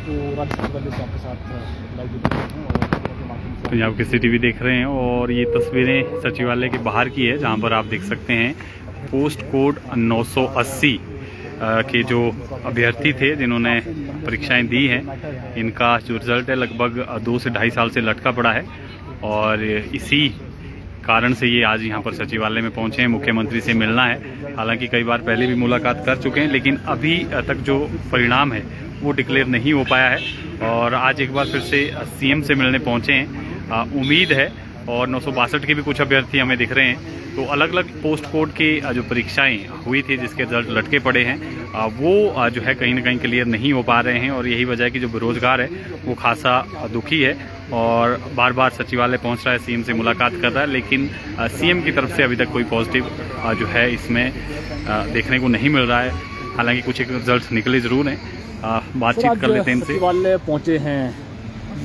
तो राज्य सचिवालय से आपके साथ लाइव वीडियो हैं और पंजाब केसरी टीवी देख रहे हैं और ये तस्वीरें सचिवालय के बाहर की है जहां पर आप देख सकते हैं पोस्ट कोड 980 के जो अभ्यर्थी थे जिन्होंने परीक्षाएं दी हैं, इनका जो रिज़ल्ट है लगभग 2 से ढाई साल से लटका पड़ा है और इसी कारण से ये आज यहाँ पर सचिवालय में पहुँचे हैं। मुख्यमंत्री से मिलना है। हालांकि कई बार पहले भी मुलाकात कर चुके हैं लेकिन अभी तक जो परिणाम है वो डिक्लेयर नहीं हो पाया है और आज एक बार फिर से सीएम से मिलने पहुँचे हैं। उम्मीद है और 962 के भी कुछ अभ्यर्थी हमें दिख रहे हैं। तो अलग अलग पोस्ट कोड के जो परीक्षाएं हुई थी जिसके रिजल्ट लटके पड़े हैं वो जो है कहीं ना कहीं क्लियर नहीं हो पा रहे हैं और यही वजह है कि जो बेरोजगार है वो खासा दुखी है और बार बार सचिवालय पहुंच रहा है, सीएम से मुलाकात कर रहा है, लेकिन सीएम की तरफ से अभी तक कोई पॉजिटिव जो है इसमें देखने को नहीं मिल रहा है। हालांकि कुछ एक रिजल्ट निकले ज़रूर हैं, बातचीत कर लेते हैं इनसे। सचिवालय पहुँचे हैं,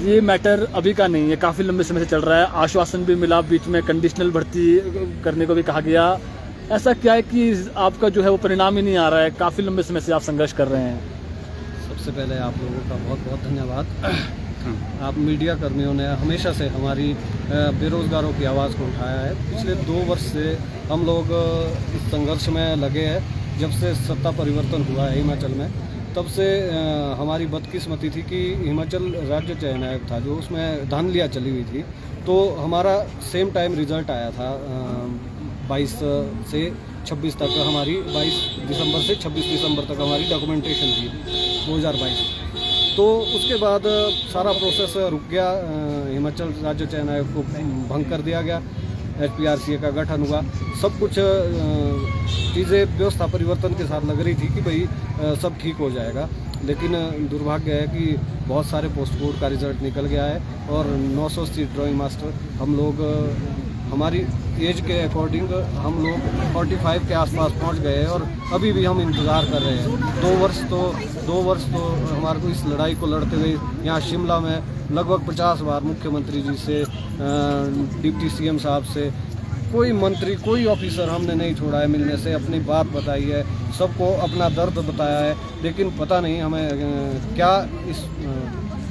ये मैटर अभी का नहीं है, काफ़ी लंबे समय से चल रहा है। आश्वासन भी मिला, बीच में कंडीशनल भर्ती करने को भी कहा गया। ऐसा क्या है कि आपका जो है वो परिणाम ही नहीं आ रहा है? काफ़ी लंबे समय से आप संघर्ष कर रहे हैं। सबसे पहले आप लोगों का बहुत बहुत धन्यवाद। आप मीडिया कर्मियों ने हमेशा से हमारी बेरोज़गारों की आवाज़ को उठाया है। पिछले 2 वर्ष से हम लोग इस संघर्ष में लगे हैं। जब से सत्ता परिवर्तन हुआ है हिमाचल में, तब से हमारी बदकिस्मती थी कि हिमाचल राज्य चयन आयोग था जो उसमें धांधलियाँ चली हुई थी, तो हमारा सेम टाइम रिज़ल्ट आया था 22 से 26 तक हमारी 22 दिसंबर से 26 दिसंबर तक हमारी डॉक्यूमेंटेशन थी 2022। तो उसके बाद सारा प्रोसेस रुक गया, हिमाचल राज्य चयन आयोग को भंग कर दिया गया, HPRCA का गठन हुआ, सब कुछ चीज़ें व्यवस्था परिवर्तन के साथ लग रही थी कि भाई सब ठीक हो जाएगा। लेकिन दुर्भाग्य है कि बहुत सारे पोस्ट कोड का रिज़ल्ट निकल गया है और 980 ड्राइंग मास्टर हम लोग हमारी एज के अकॉर्डिंग हम लोग 45 के आसपास पहुंच गए हैं और अभी भी हम इंतज़ार कर रहे हैं। 2 वर्ष तो हमारे को इस लड़ाई को लड़ते हुए यहाँ शिमला में लगभग 50 बार मुख्यमंत्री जी से, डिप्टी सीएम साहब से, कोई मंत्री कोई ऑफिसर हमने नहीं छोड़ा है मिलने से, अपनी बात बताई है, सबको अपना दर्द बताया है। लेकिन पता नहीं हमें क्या इस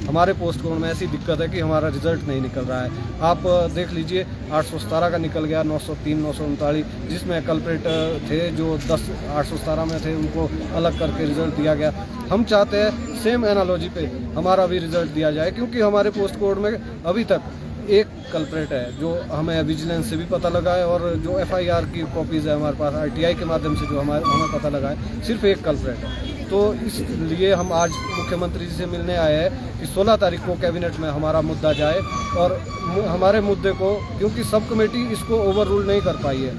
हमारे पोस्ट कोड में ऐसी दिक्कत है कि हमारा रिजल्ट नहीं निकल रहा है। आप देख लीजिए 817 का निकल गया, 903, 939 जिसमें कल्प्रेट थे जो 817 में थे उनको अलग करके रिजल्ट दिया गया। हम चाहते हैं सेम एनालॉजी पे हमारा भी रिजल्ट दिया जाए, क्योंकि हमारे पोस्ट कोड में अभी तक एक कल्प्रेट है जो हमें विजिलेंस से भी पता लगा है और जो FIR की कॉपीज़ है हमारे पास RTI के माध्यम से जो हमें पता लगा है, सिर्फ एक कल्प्रेट है। तो इसलिए हम आज मुख्यमंत्री जी से मिलने आए हैं कि 16 तारीख को कैबिनेट में हमारा मुद्दा जाए और हमारे मुद्दे को, क्योंकि सब कमेटी इसको ओवर रूल नहीं कर पाई है,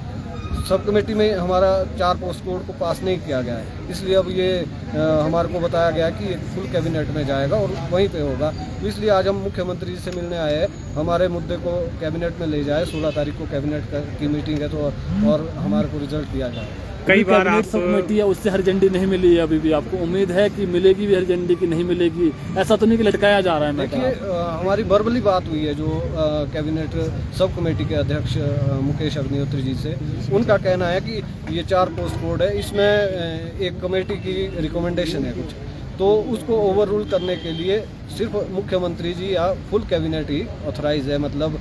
सब कमेटी में हमारा 4 पोस्ट कोड को पास नहीं किया गया है, इसलिए अब ये हमारे को बताया गया कि ये फुल कैबिनेट में जाएगा और वहीं पे होगा। तो इसलिए आज हम मुख्यमंत्री जी से मिलने आए हैं, हमारे मुद्दे को कैबिनेट में ले जाए। 16 तारीख को कैबिनेट की मीटिंग है तो और हमारे को रिजल्ट दिया जाए। कई बार आप सब कमेटी है उससे हर झंडी नहीं मिली है, अभी भी आपको उम्मीद है कि मिलेगी भी हर झंडी की नहीं मिलेगी? ऐसा तो नहीं कि लटकाया जा रहा है? देखिए हमारी वर्बली बात हुई है जो कैबिनेट सब कमेटी के अध्यक्ष मुकेश अग्निहोत्री जी से, उनका कहना है कि ये 4 पोस्ट कोड है, इसमें एक कमेटी की रिकमेंडेशन है कुछ, तो उसको ओवर रूल करने के लिए सिर्फ मुख्यमंत्री जी या फुल कैबिनेट ही ऑथराइज है, मतलब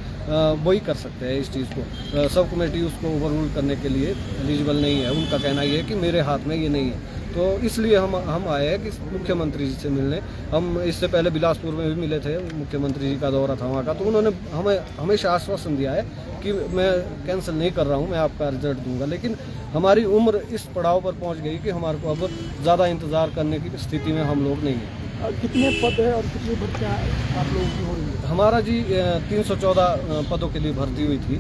वही कर सकते हैं इस चीज़ को। सब कमेटी उसको ओवर रूल करने के लिए एलिजिबल नहीं है। उनका कहना ये है कि मेरे हाथ में ये नहीं है। तो इसलिए हम आए हैं कि मुख्यमंत्री जी से मिलने। हम इससे पहले बिलासपुर में भी मिले थे, मुख्यमंत्री जी का दौरा था वहाँ का, तो उन्होंने हमें हमेशा आश्वासन दिया है कि मैं कैंसिल नहीं कर रहा हूँ, मैं आपका रिजल्ट दूंगा। लेकिन हमारी उम्र इस पड़ाव पर पहुँच गई कि हमारे को अब ज़्यादा इंतज़ार करने की स्थिति में हम लोग नहीं हैं। कितने पद है और कितनी भर्तियाँ आप लोगों की हो रही है? हमारा जी 314 पदों के लिए भर्ती हुई थी।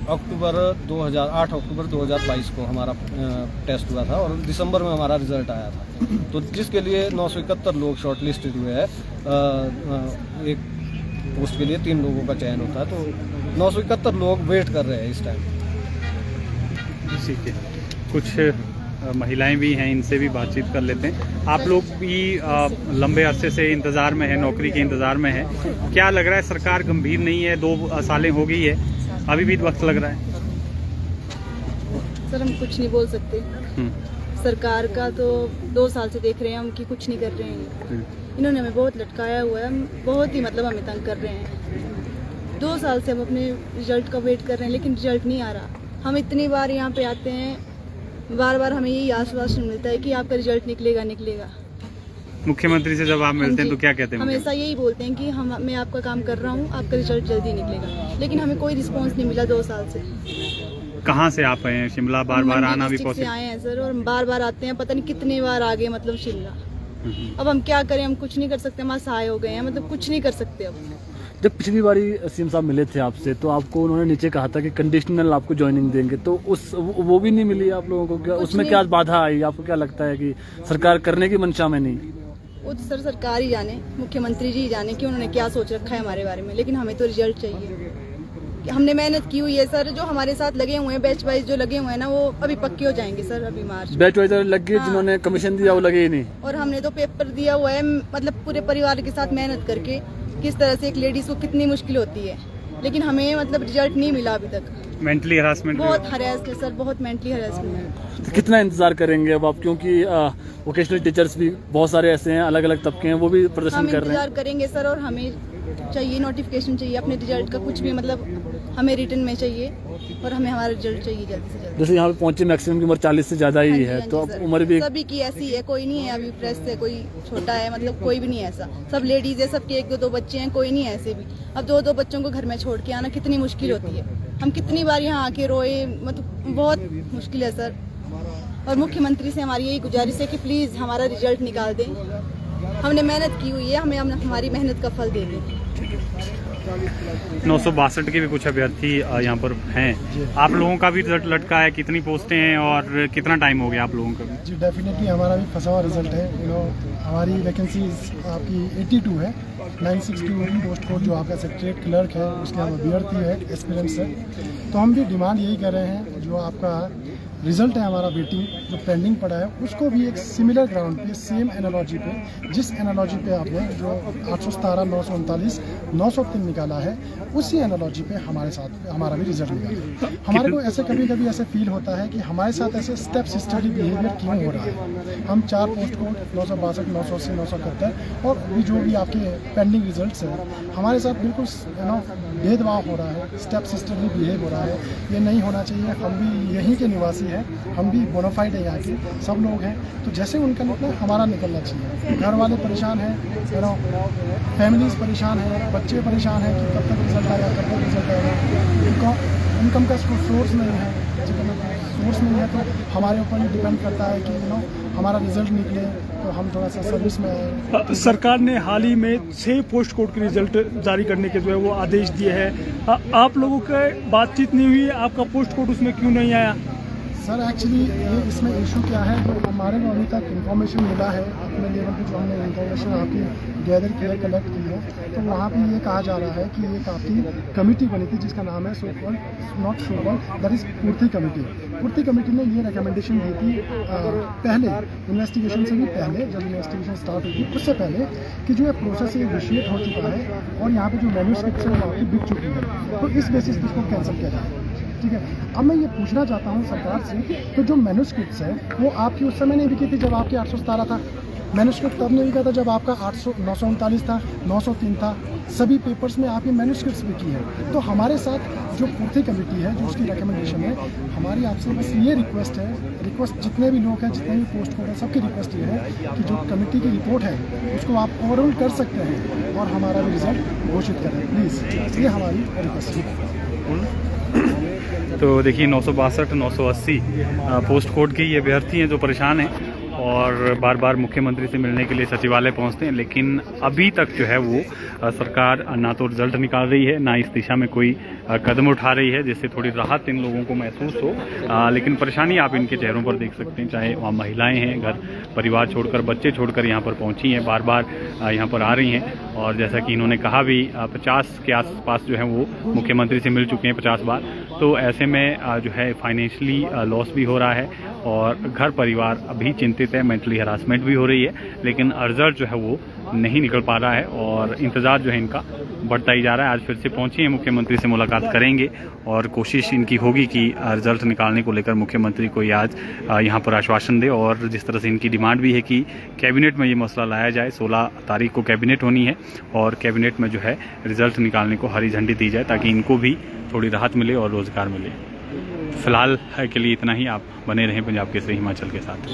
8 अक्टूबर 2022 को हमारा टेस्ट हुआ था और दिसंबर में हमारा रिजल्ट आया था। तो जिसके लिए 971 लोग शॉर्ट लिस्टेड हुए हैं। एक पोस्ट के लिए 3 लोगों का चयन होता है, तो 971 लोग वेट कर रहे हैं इस टाइम। ठीक है, कुछ महिलाएं भी हैं, इनसे भी बातचीत कर लेते हैं। आप लोग भी लंबे अरसे से इंतज़ार में है, नौकरी के इंतज़ार में है, क्या लग रहा है सरकार गंभीर नहीं है? 2 सालें हो गई है, अभी भी वक्त लग रहा है? सर हम कुछ नहीं बोल सकते, सरकार का तो 2 साल से देख रहे हैं हम कि कुछ नहीं कर रहे हैं। इन्होंने हमें बहुत लटकाया हुआ है, बहुत ही मतलब हमें तंग कर रहे हैं। 2 साल से हम अपने रिजल्ट का वेट कर रहे हैं, लेकिन रिजल्ट नहीं आ रहा। हम इतनी बार यहाँ पे आते हैं, बार बार हमें यही आश्वासन मिलता है कि आपका रिजल्ट निकलेगा निकलेगा। मुख्यमंत्री से जब आप मिलते हैं तो क्या कहते हैं? हमेशा यही बोलते हैं कि मैं आपका काम कर रहा हूँ, आपका रिजल्ट जल्दी निकलेगा, लेकिन हमें कोई रिस्पांस नहीं मिला 2 साल से। कहाँ से आप आए हैं? शिमला बार बार आना भी से पॉसिबल? आए हैं सर, और बार बार आते हैं, पता नहीं कितनी बार आ गए मतलब शिमला। अब हम क्या करें, हम कुछ नहीं कर सकते, हम असहाय हो गए हैं, मतलब कुछ नहीं कर सकते अब। जब पिछली बारी सीएम साहब मिले थे आपसे तो आपको उन्होंने नीचे कहा था कि कंडीशनल आपको ज्वाइनिंग देंगे, तो वो भी नहीं मिली आप लोगों को? क्या उसमें क्या बाधा आई? आपको क्या लगता है कि सरकार करने की मंशा में नहीं? वो तो सर सरकार ही जाने, मुख्यमंत्री जी ही जाने कि उन्होंने क्या सोच रखा है हमारे बारे में, लेकिन हमें तो रिजल्ट चाहिए। हमने मेहनत की हुई है सर, जो हमारे साथ लगे हुए हैं बैच वाइज जो लगे हुए हैं ना, वो अभी पक्के हो जाएंगे सर, अभी मार्च। बैच वाइज लग गए? हाँ। जिन्होंने कमीशन दिया वो लगे ही नहीं? और हमने तो पेपर दिया हुआ है, मतलब पूरे परिवार के साथ मेहनत करके। किस तरह से एक लेडीज को कितनी मुश्किल होती है, लेकिन हमें मतलब रिजल्ट नहीं मिला अभी तक। Mentally harassment? बहुत हरास है सर, बहुत मेंटली हरासमेंट है। तो कितना इंतजार करेंगे अब आप? क्योंकि वोकेशनल टीचर्स भी बहुत सारे ऐसे हैं, अलग अलग तबके हैं, वो भी प्रदर्शन हम कर रहे हैं। इंतजार करेंगे सर, और हमें चाहिए नोटिफिकेशन चाहिए अपने रिजल्ट का, कुछ भी मतलब हमें रिटर्न में चाहिए, और हमें हमारा रिजल्ट चाहिए जल्दी से जल्दी। जैसे यहाँ पे पहुंचे मैक्सिमम की उम्र 40 से ज्यादा ही हाँ जी, है, हाँ तो जी अब सर। उम्र भी सभी की ऐसी है, कोई नहीं है अभी फ्रेश है, कोई छोटा है, मतलब कोई भी नहीं है ऐसा। सब लेडीज है, सबके 1-2 बच्चे हैं, कोई नहीं है ऐसे भी। अब 2-2 बच्चों को घर में छोड़ के आना कितनी मुश्किल होती है। हम कितनी बार यहाँ आके रोए, मतलब बहुत मुश्किल है सर। और मुख्यमंत्री से हमारी यही गुजारिश है कि प्लीज हमारा रिजल्ट निकाल दें। हमने मेहनत की हुई है, हमें हमारी मेहनत का फल दे दें। 962 के भी कुछ अभ्यर्थी यहाँ पर हैं। आप लोगों का भी रिजल्ट लटका है, कितनी पोस्टें हैं और कितना टाइम हो गया आप लोगों का? जी डेफिनेटली हमारा भी फंसा हुआ रिजल्ट है। हमारी वैकेंसी आपकी 82 है। 962 पोस्ट कोड जो आपका सेक्रेटरीट क्लर्क है, उसके हम अभ्यर्थी है, एक्सपीरियंस है। तो हम भी डिमांड यही कर रहे हैं, जो आपका रिजल्ट है हमारा वेटिंग जो पेंडिंग पड़ा है, उसको भी एक सिमिलर ग्राउंड पे, सेम एनालॉजी पे, जिस एनालॉजी पे आपने जो 817, 939, 903 निकाला है, उसी एनालॉजी पे हमारे साथ हमारा भी रिजल्ट निकाला। हमारे को ऐसे कभी कभी ऐसे फील होता है कि हमारे साथ ऐसे स्टेप सिस्टरली बिहेवियर क्यों हो रहा है। हम 4 पोस्ट कोड 962, 980, 971 और भी जो भी आपके पेंडिंग रिजल्ट्स हैं, हमारे साथ बिल्कुल भेदभाव हो रहा है, स्टेप सिस्टरली बिहेव हो रहा है। ये नहीं होना चाहिए। हम भी यहीं के निवासी हैं, हम भी बोनाफाइड है यहाँ के, सब लोग हैं। तो जैसे उनका निकला हमारा निकलना चाहिए। घर वाले परेशान हैं, फैमिलीज परेशान हैं, बच्चे परेशान हैं कि कब तक रिजल्ट आएगा, कब तक रिजल्ट आएगा। इनकम का सोर्स नहीं है, सोर्स नहीं है, तो हमारे ऊपर ही डिपेंड करता है कि हमारा रिजल्ट निकले तो हम थोड़ा सा सर्विस में आए। सरकार ने हाल ही में 6 पोस्ट कोड के रिजल्ट जारी करने के जो है वो आदेश दिए हैं। आप लोगों के बातचीत नहीं हुई, आपका पोस्ट कोड उसमें क्यों नहीं आया? सर एक्चुअली ये इसमें इशू क्या है, जो हमारे को अभी तक इन्फॉर्मेशन मिला है अपने लेवल पे, जो हमने इन्फॉर्मेशन आपकी गैदर की है, कलेक्ट की है, तो वहाँ पे ये कहा जा रहा है कि एक आपकी कमेटी बनी थी जिसका नाम है दैट इज़ पूर्ति कमेटी। पूर्ति कमेटी ने ये रिकमेंडेशन दी थी पहले इन्वेस्टिगेशन से भी पहले, जब इन्वेस्टिगेशन स्टार्ट हुई थी उससे पहले, कि जो है प्रोसेस इनिशिएट हो चुका है और यहाँ पे जो मैन्यूस्क्रिप्ट्स है वो आपकी बिक चुकी है, तो इस बेसिस पर इसको कैंसिल किया जाए। ठीक है, अब मैं ये पूछना चाहता हूँ सरकार से, तो जो मैन्यूस्क्रिप्ट्स है वो आपकी उस समय नहीं बिकी थी जब आपकी 817 था। मैन्यूस्क्रिप्ट तब नहीं बिका था जब आपका 939 था, 903 था। सभी पेपर्स में आपकी मैन्यूस्क्रिप्ट्स बिकी है। तो हमारे साथ जो पूर्ति कमेटी है, जो उसकी रिकमेंडेशन है, हमारी आपसे बस ये रिक्वेस्ट जितने भी लोग हैं, जितने भी पोस्ट कोड है, सबकी रिक्वेस्ट ये है कि जो कमेटी की रिपोर्ट है उसको आप ओवरऑल कर सकते हैं और हमारा भी रिजल्ट घोषित करें प्लीज़। ये हमारी रिक्वेस्ट है। तो देखिए 962, 980 पोस्ट कोड के ये अभ्यर्थी हैं जो परेशान हैं और बार बार मुख्यमंत्री से मिलने के लिए सचिवालय पहुंचते हैं, लेकिन अभी तक जो है वो सरकार ना तो रिजल्ट निकाल रही है, ना इस दिशा में कोई कदम उठा रही है जिससे थोड़ी राहत इन लोगों को महसूस हो। लेकिन परेशानी आप इनके चेहरों पर देख सकते हैं, चाहे वहाँ महिलाएं हैं, घर परिवार छोड़कर, बच्चे छोड़कर यहाँ पर पहुँची हैं, बार बार यहाँ पर आ रही हैं। और जैसा कि इन्होंने कहा भी 50 के आसपास जो है वो मुख्यमंत्री से मिल चुके हैं 50 बार। तो ऐसे में जो है फाइनेंशियली लॉस भी हो रहा है और घर परिवार अभी चिंतित है, मेंटली हरासमेंट भी हो रही है, लेकिन रिजल्ट जो है वो नहीं निकल पा रहा है और इंतज़ार जो है इनका बढ़ता ही जा रहा है। आज फिर से पहुंचे हैं, मुख्यमंत्री से मुलाकात करेंगे और कोशिश इनकी होगी कि रिजल्ट निकालने को लेकर मुख्यमंत्री को आज यहाँ पर आश्वासन दे। और जिस तरह से इनकी डिमांड भी है कि कैबिनेट में ये मसला लाया जाए, 16 तारीख को कैबिनेट होनी है और कैबिनेट में जो है रिजल्ट निकालने को हरी झंडी दी जाए ताकि इनको भी थोड़ी राहत मिले और रोज़गार मिले। फिलहाल के लिए इतना ही। आप बने रहें पंजाब केसरी हिमाचल के साथ।